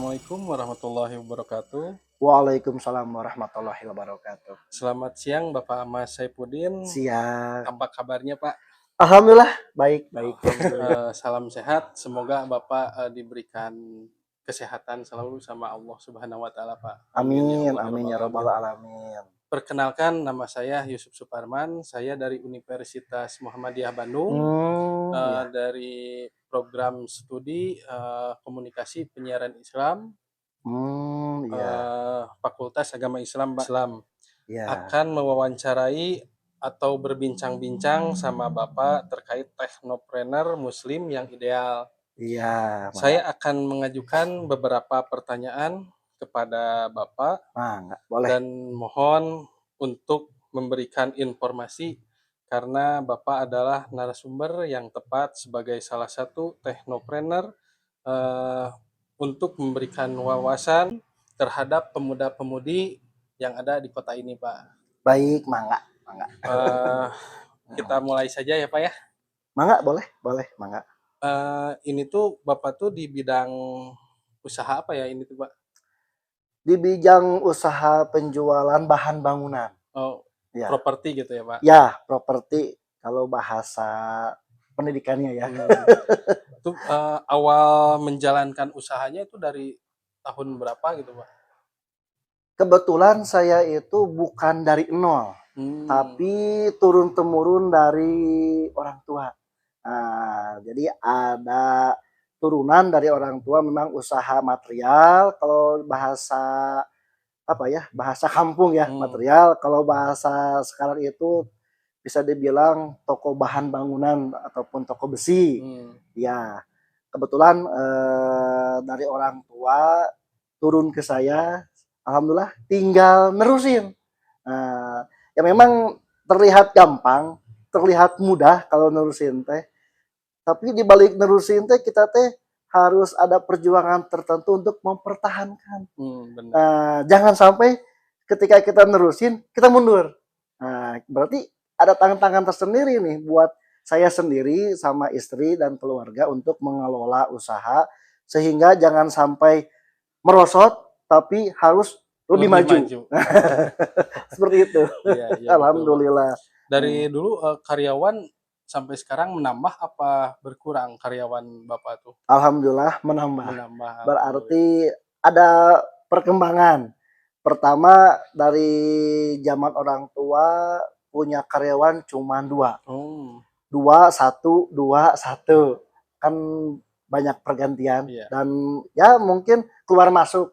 Assalamualaikum warahmatullahi wabarakatuh. Waalaikumsalam warahmatullahi wabarakatuh. Selamat siang Bapak Ahmad Saifuddin. Siang. Apa kabarnya Pak? Alhamdulillah baik baik. Salam sehat. Semoga Bapak diberikan kesehatan selalu sama Allah Subhanahu wa taala Pak. Amin Ya Allah, ya amin Rabbal ya robbal alamin. alamin. Perkenalkan nama saya Yusuf Suparman. Saya dari Universitas Muhammadiyah Bandung. Ya. Dari program studi komunikasi penyiaran Islam. Ya. Fakultas Agama Islam Ya. akan mewawancarai atau berbincang-bincang sama Bapak terkait teknopreneur muslim yang ideal. Iya, Saya akan mengajukan beberapa pertanyaan kepada Bapak boleh. dan mohon untuk memberikan informasi karena Bapak adalah narasumber yang tepat sebagai salah satu teknopreneur untuk memberikan wawasan terhadap pemuda-pemudi yang ada di kota ini, Pak. Baik, mangga. Kita mulai saja ya, Pak ya. Mangga, boleh, mangga. Ini tuh Bapak tuh di bidang usaha apa ya ini tuh, Pak? Di bidang usaha penjualan bahan bangunan. Oh, Ya. properti gitu ya, Pak? Ya, properti kalau bahasa pendidikannya ya. Itu awal menjalankan usahanya itu dari tahun berapa gitu, Pak? Kebetulan saya itu bukan dari nol, tapi turun-temurun dari orang tua. Nah, jadi ada turunan dari orang tua memang usaha material, kalau bahasa bahasa kampung ya, material. Kalau bahasa sekarang itu bisa dibilang toko bahan bangunan ataupun toko besi. Ya, kebetulan dari orang tua turun ke saya. Alhamdulillah tinggal nerusin. Ya memang terlihat gampang, terlihat mudah kalau nerusin teh. Tapi di balik nerusin teh kita teh harus ada perjuangan tertentu untuk mempertahankan. Jangan sampai ketika kita nerusin kita mundur. Berarti ada tantangan tersendiri nih buat saya sendiri sama istri dan keluarga untuk mengelola usaha sehingga jangan sampai merosot tapi harus lebih maju. Seperti itu. Ya, Alhamdulillah. Dari dulu karyawan sampai sekarang menambah apa berkurang karyawan Bapak tuh? Alhamdulillah menambah. Berarti ada perkembangan. Pertama dari zaman orang tua punya karyawan cuma 2. 2, 1, 2, 1. Kan banyak pergantian. Dan ya mungkin keluar masuk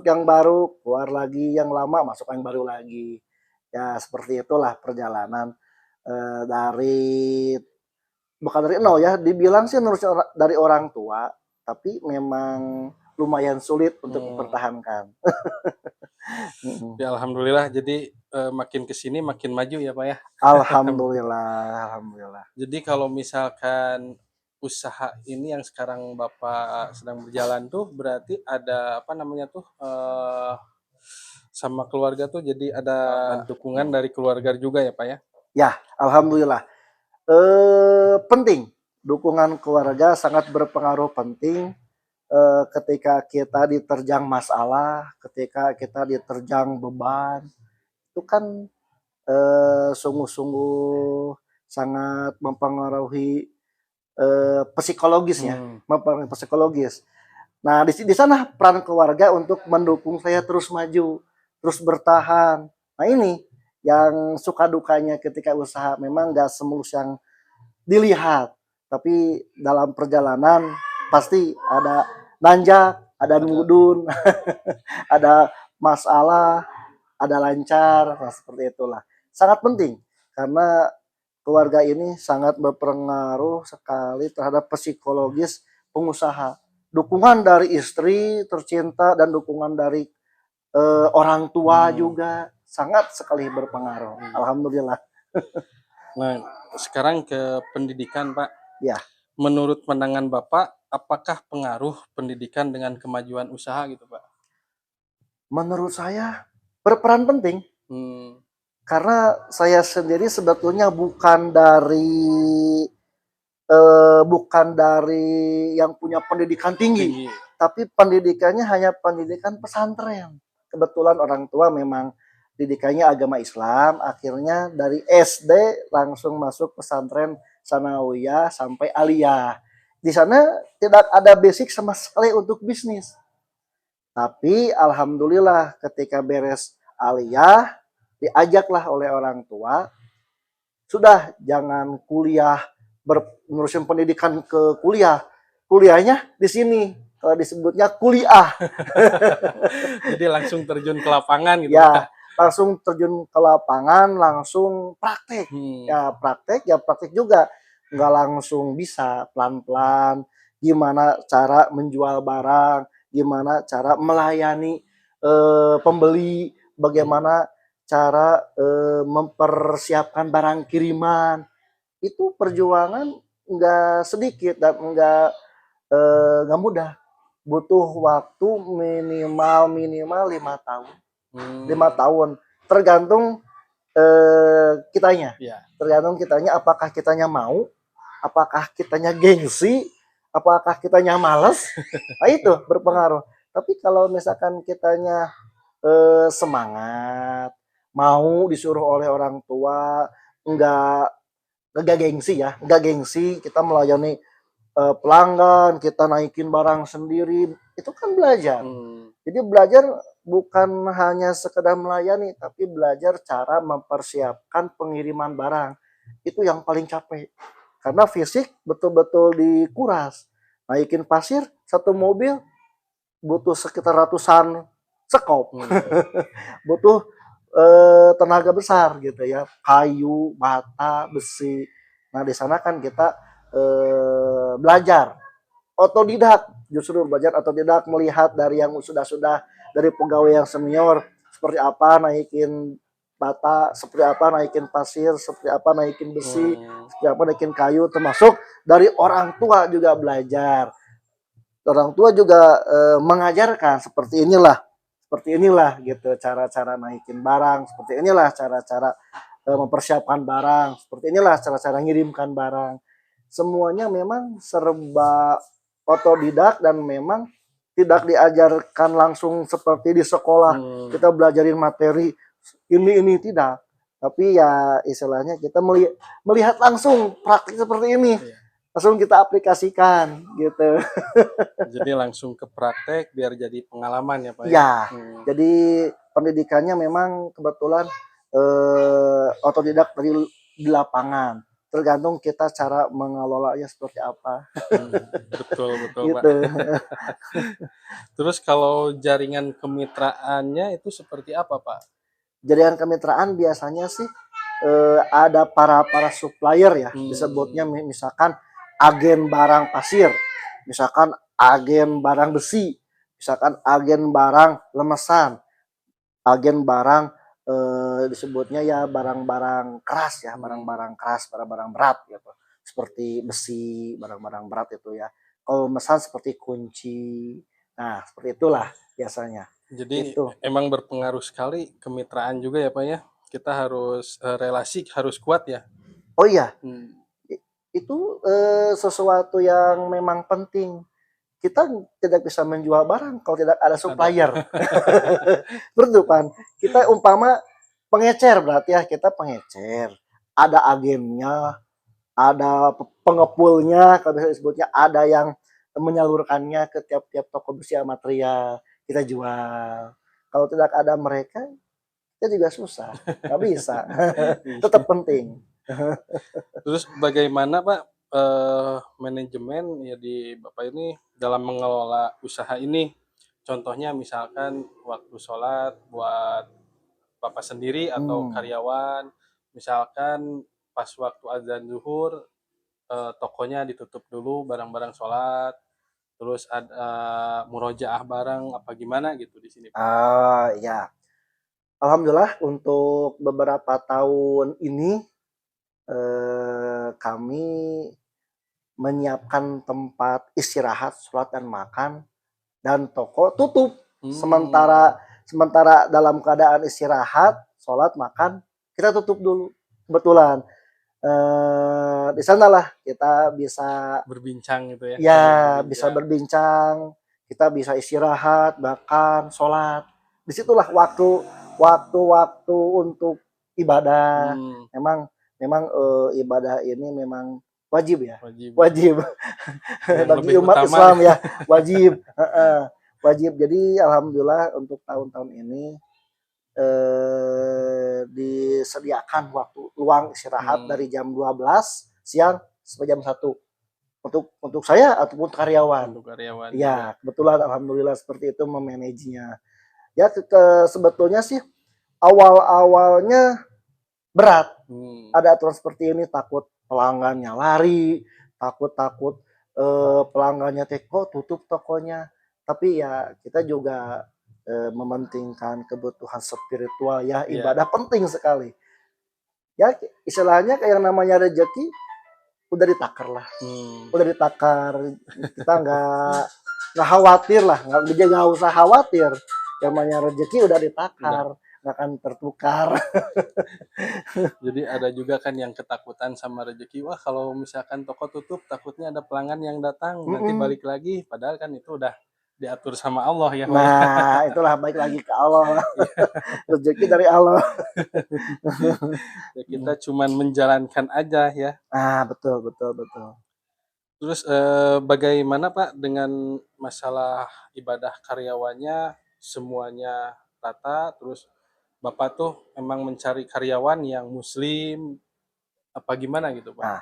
yang baru, keluar lagi yang lama, masuk yang baru lagi. Ya seperti itulah perjalanan dari bukan dari nol ya, dibilang sih nurut dari orang tua, tapi memang lumayan sulit untuk mempertahankan. Ya alhamdulillah, jadi makin kesini makin maju ya Pak ya. Alhamdulillah. Jadi kalau misalkan usaha ini yang sekarang Bapak sedang berjalan tuh berarti ada apa namanya tuh sama keluarga tuh, jadi ada dukungan dari keluarga juga ya Pak ya? Ya, alhamdulillah. Penting, dukungan keluarga sangat berpengaruh penting ketika kita diterjang masalah, ketika kita diterjang beban, itu kan sungguh-sungguh sangat mempengaruhi psikologis ya, mempengaruhi psikologis. Nah di sana peran keluarga untuk mendukung saya terus maju, terus bertahan. Nah ini yang suka dukanya ketika usaha, memang gak semulus yang dilihat, tapi dalam perjalanan pasti ada nanjak, ada mudun, ada masalah, ada lancar. Nah, seperti itulah. Sangat penting karena keluarga ini sangat berpengaruh sekali terhadap psikologis pengusaha. Dukungan dari istri tercinta dan dukungan dari orang tua juga sangat sekali berpengaruh. Alhamdulillah. Nah, sekarang ke pendidikan Pak. Ya. Menurut pandangan Bapak, apakah pengaruh pendidikan dengan kemajuan usaha gitu Pak? Menurut saya berperan penting. Karena saya sendiri sebetulnya bukan dari yang punya pendidikan tinggi. tapi pendidikannya hanya pendidikan pesantren. Kebetulan orang tua memang didikannya agama Islam, akhirnya dari SD langsung masuk pesantren sanawiyah sampai aliyah. Di sana tidak ada basic sama sekali untuk bisnis. Tapi alhamdulillah ketika beres aliyah diajaklah oleh orang tua, sudah jangan kuliah menerusin pendidikan ke kuliah. Kuliahnya di sini. Kalau disebutnya kuliah. Jadi langsung terjun ke lapangan gitu. Ya, langsung terjun ke lapangan, langsung praktek. Ya praktek juga. Nggak langsung bisa, pelan-pelan. Gimana cara menjual barang, gimana cara melayani pembeli, bagaimana cara mempersiapkan barang kiriman. Itu perjuangan nggak sedikit dan nggak mudah. Butuh waktu minimal 5 tahun. 5 tahun tergantung kitanya. Tergantung kitanya apakah kitanya mau, apakah kitanya gengsi, apakah kitanya males. Nah itu berpengaruh. Tapi kalau misalkan kitanya semangat, mau disuruh oleh orang tua, enggak gengsi ya, enggak gengsi, kita melayani pelanggan, kita naikin barang sendiri, itu kan belajar. Jadi belajar bukan hanya sekedar melayani, tapi belajar cara mempersiapkan pengiriman barang. Itu yang paling capek. Karena fisik betul-betul dikuras. Naikin pasir, satu mobil butuh sekitar ratusan sekop. Butuh tenaga besar gitu ya, kayu, bata, besi. Nah di sana kan kita belajar otodidak, justru belajar otodidak, melihat dari yang sudah dari pegawai yang senior seperti apa naikin bata, seperti apa naikin pasir, seperti apa naikin besi, seperti apa naikin kayu, termasuk dari orang tua juga belajar. Orang tua juga mengajarkan seperti inilah gitu cara-cara naikin barang, seperti inilah cara-cara mempersiapkan barang, seperti inilah cara-cara ngirimkan barang. Semuanya memang serba otodidak dan memang tidak diajarkan langsung seperti di sekolah. Kita belajarin materi ini tidak, tapi ya istilahnya kita melihat langsung praktik seperti ini. Langsung kita aplikasikan gitu. Jadi langsung ke praktek biar jadi pengalaman ya Pak ya? Ya, jadi pendidikannya memang kebetulan otodidak di lapangan. Tergantung kita cara mengelolanya seperti apa. Betul gitu. Pak. Terus kalau jaringan kemitraannya itu seperti apa Pak? Jaringan kemitraan biasanya sih ada para supplier ya, disebutnya misalkan agen barang pasir, misalkan agen barang besi, misalkan agen barang lemesan, agen barang disebutnya ya barang-barang keras ya, barang-barang keras, barang-barang berat gitu, seperti besi, barang-barang berat itu ya. Kalau lemesan seperti kunci, nah seperti itulah biasanya. Jadi itu emang berpengaruh sekali kemitraan juga ya Pak ya. Kita harus relasi harus kuat ya. Oh iya, itu sesuatu yang memang penting. Kita tidak bisa menjual barang kalau tidak ada supplier. Betul kan? Kita umpama pengecer berarti ya, kita pengecer. Ada agennya, ada pengepulnya, kalau bisa disebutnya, ada yang menyalurkannya ke tiap-tiap toko besi material, kita jual. Kalau tidak ada mereka, kita juga susah, nggak bisa. Tetap penting. Terus bagaimana Pak manajemen ya di Bapak ini dalam mengelola usaha ini? Contohnya misalkan waktu sholat buat Bapak sendiri atau karyawan, misalkan pas waktu azan zuhur tokonya ditutup dulu barang-barang sholat, terus ada murojaah barang apa gimana gitu di sini Pak? Ya, alhamdulillah untuk beberapa tahun ini kami menyiapkan tempat istirahat, sholat dan makan, dan toko tutup. Sementara dalam keadaan istirahat, sholat, makan, kita tutup dulu. Kebetulan di sanalah kita bisa berbincang gitu ya? Ya, bisa berbincang, kita bisa istirahat, makan, sholat. Disitulah waktu untuk ibadah. Hmm, Memang memang ibadah ini memang wajib ya, wajib ya. wajib Yang bagi lebih umat utama Islam ya, wajib. Wajib. Jadi alhamdulillah untuk tahun-tahun ini disediakan waktu luang istirahat hmm, dari jam 12 siang sampai jam 1 untuk saya ataupun karyawan. untuk karyawan juga. Ya, kebetulan alhamdulillah seperti itu memanajenya. Ya, sebetulnya sih awal-awalnya berat. Hmm, Ada aturan seperti ini, takut pelanggannya lari, takut-takut pelanggannya teko tutup tokonya. Tapi ya kita juga mementingkan kebutuhan spiritual ya, ya. ibadah penting sekali. Ya istilahnya kayak yang namanya rezeki udah ditakar lah, Hmm, udah ditakar. Kita nggak khawatir lah, nggak usah khawatir. Yang namanya rezeki udah udah. ditakar, nggak akan tertukar. Jadi ada juga kan yang ketakutan sama rezeki. Wah, kalau misalkan toko tutup, takutnya ada pelanggan yang datang, nanti Mm-mm. balik lagi. Padahal kan itu udah diatur sama Allah ya, Pak ya. Nah, itulah baik lagi ke Allah. Iya. Rezeki dari Allah. Ya kita cuman menjalankan aja ya. Ah, betul, betul, betul. Terus bagaimana Pak dengan masalah ibadah karyawannya semuanya rata, terus Bapak tuh memang mencari karyawan yang muslim apa gimana gitu Pak? Nah,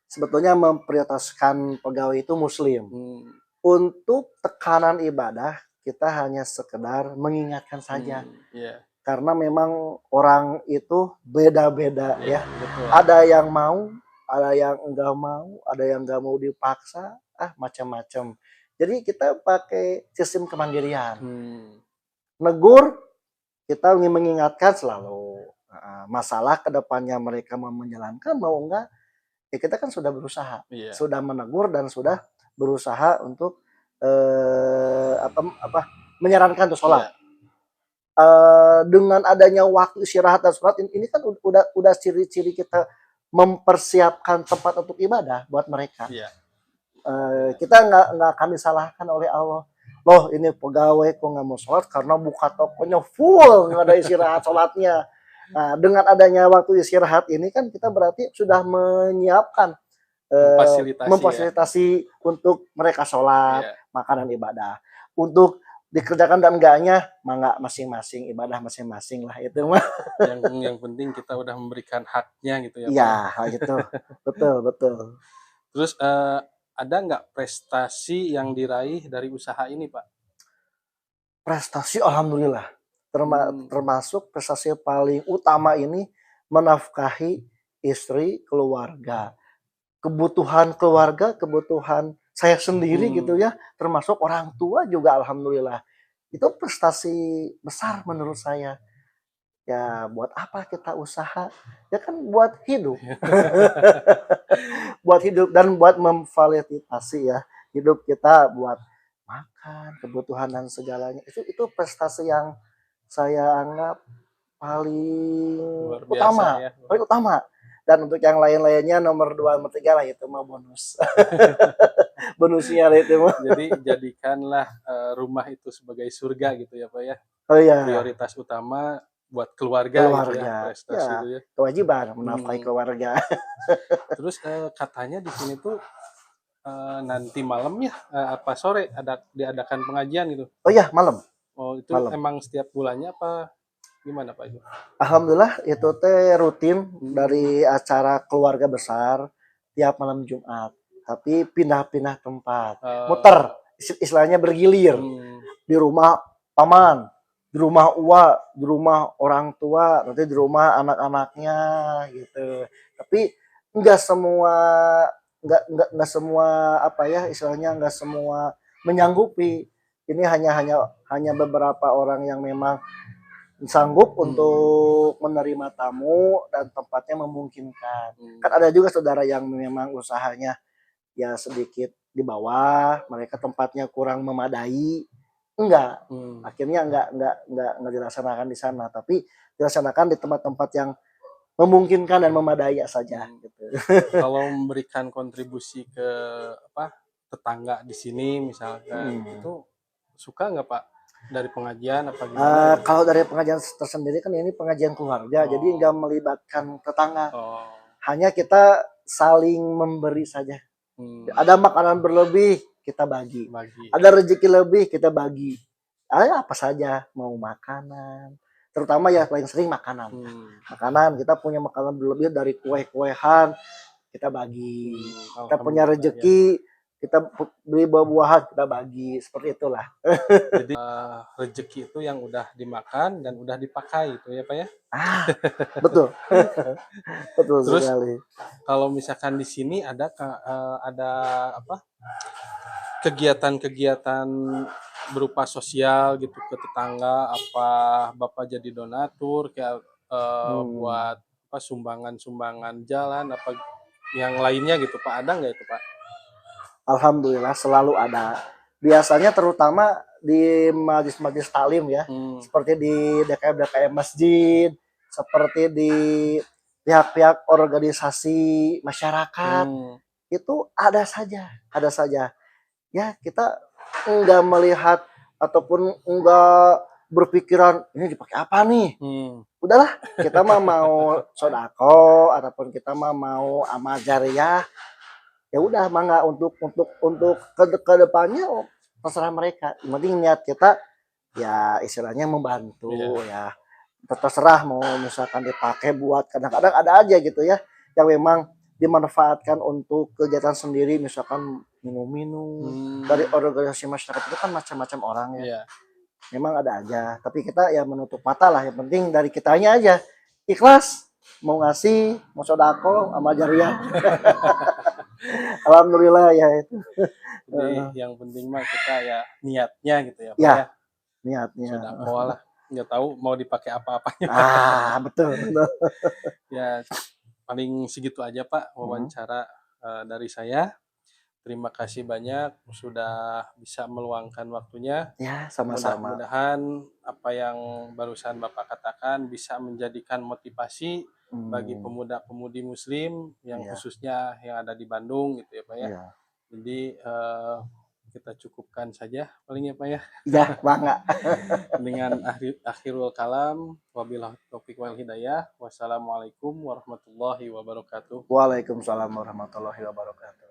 sebetulnya memprioritaskan pegawai itu muslim. Hmm, Untuk tekanan ibadah, kita hanya sekedar mengingatkan saja. iya, Karena memang orang itu beda-beda iya ya. betul. Ada yang mau, ada yang enggak mau, ada yang enggak mau dipaksa, macam-macam. Jadi kita pakai sistem kemandirian. Hmm, Negur, kita ingin mengingatkan selalu. Masalah kedepannya mereka mau menjalankan, mau enggak, ya kita kan sudah berusaha, iya, sudah menegur dan sudah berusaha untuk apa apa menyarankan untuk sholat. iya, Dengan adanya waktu istirahat dan sholat ini kan udah ciri-ciri kita mempersiapkan tempat untuk ibadah buat mereka. iya, Kita nggak akan disalahkan oleh Allah. Loh ini pegawai kok nggak mau sholat karena buka tokonya full nggak ada istirahat sholatnya. Nah, dengan adanya waktu istirahat ini kan kita berarti sudah menyiapkan memfasilitasi ya. memfasilitasi untuk mereka sholat, Iya, makanan ibadah. Untuk dikerjakan dan enggaknya, mangga masing-masing, ibadah masing-masing lah itu mah. yang penting kita udah memberikan haknya gitu ya Pak Iya, ya. gitu. Betul, betul. Terus ada nggak prestasi yang diraih dari usaha ini Pak? Prestasi alhamdulillah. Hmm, Termasuk prestasi paling utama ini menafkahi istri, keluarga. Kebutuhan keluarga, kebutuhan saya sendiri gitu hmm, ya, termasuk orang tua juga alhamdulillah. Itu prestasi besar menurut saya. Ya buat apa kita usaha? Ya kan buat hidup. Buat hidup dan buat memvalidasi ya hidup kita buat makan, kebutuhan dan segalanya. Itu prestasi yang saya anggap paling luar biasa utama, ya. paling utama. Dan untuk yang lain-lainnya nomor 2, nomor 3 lah itu mah bonus. Bonusnya lah itu mah. Jadi jadikanlah rumah itu sebagai surga gitu ya Pak ya. Oh iya, Prioritas utama buat keluarga gitu ya, keluarga. prestasi Ya, itu ya. kewajiban menafkahi Hmm. keluarga. Terus katanya di sini tuh nanti malam ya apa sore ada diadakan pengajian gitu. Oh iya, malam, Oh itu malam. emang setiap bulannya apa gimana Pak itu? Alhamdulillah itu teh rutin Hmm. dari acara keluarga besar tiap malam Jumat. Tapi pindah-pindah tempat, muter, istilahnya bergilir Hmm. di rumah paman, di rumah di rumah orang tua, nanti di rumah anak-anaknya gitu. Tapi nggak semua nggak semua apa ya istilahnya nggak semua menyanggupi. Ini hanya beberapa orang yang memang sanggup Hmm. untuk menerima tamu dan tempatnya memungkinkan. Kan Hmm. ada juga saudara yang memang usahanya ya sedikit di bawah, mereka tempatnya kurang memadai. Enggak, Hmm. akhirnya enggak dilaksanakan di sana, tapi dilaksanakan di tempat-tempat yang memungkinkan dan memadai saja Hmm. gitu. Kalau memberikan kontribusi ke apa tetangga di sini misalkan Hmm. itu suka nggak Pak dari pengajian apa gimana gitu? Kalau dari pengajian tersendiri kan ini pengajian keluarga, jadi Oh, nggak melibatkan tetangga. oh, Hanya kita saling memberi saja. hmm, Ada makanan berlebih, kita bagi. bagi. Ada rezeki lebih, kita bagi. Apa saja, mau makanan. Terutama ya paling sering makanan. Hmm, Makanan, kita punya makanan berlebih dari kue-kuehan, kita bagi. Kita punya alhamdulillah ya. rezeki, kita beli buah-buahan, kita bagi. Seperti itulah. Jadi rezeki itu yang udah dimakan dan udah dipakai itu ya Pak ya. Ah, betul. Betul Terus sekali. kalau misalkan di sini ada apa kegiatan-kegiatan berupa sosial gitu ke tetangga, apa Bapak jadi donatur kayak Hmm. buat apa sumbangan-sumbangan jalan apa yang lainnya gitu Pak, ada nggak itu Pak? Alhamdulillah selalu ada. Biasanya terutama di majlis-majlis taklim ya, Hmm, seperti di DKM-DKM masjid, seperti di pihak-pihak organisasi masyarakat, hmm, itu ada saja. Ya kita enggak melihat ataupun enggak berpikiran ini dipakai apa nih. hmm, Udahlah, kita mah mau sodako ataupun kita mah mau amal jariah, ya udah mangga untuk ke depannya terserah mereka. Yang penting niat kita ya istilahnya membantu iya, ya. Terserah mau misalkan dipakai buat kadang-kadang ada aja gitu ya yang memang dimanfaatkan untuk kegiatan sendiri misalkan minum-minum dari hmm, organisasi masyarakat itu kan macam-macam orang ya. iya. Memang ada aja, tapi kita ya menutup mata lah. Yang penting dari kitanya aja ikhlas mau ngasih, mau sodako, sama jariah. Alhamdulillah ya itu. Jadi yang penting mah kita ya niatnya gitu ya Pak Ya ya, niatnya. sedekah lah, nggak tahu mau dipakai apa-apanya. Betul betul. Ya paling segitu aja Pak Hmm. wawancara dari saya. Terima kasih banyak sudah bisa meluangkan waktunya. Ya sama-sama. Mudah-mudahan apa yang barusan Bapak katakan bisa menjadikan motivasi bagi Hmm. pemuda-pemudi Muslim yang Ya khususnya yang ada di Bandung gitu ya Pak ya. ya Jadi kita cukupkan saja paling ya Pak ya. ya bangga. Dengan akhirul kalam, wabillahi taufiq wal hidayah. Wassalamualaikum warahmatullahi wabarakatuh. Waalaikumsalam warahmatullahi wabarakatuh.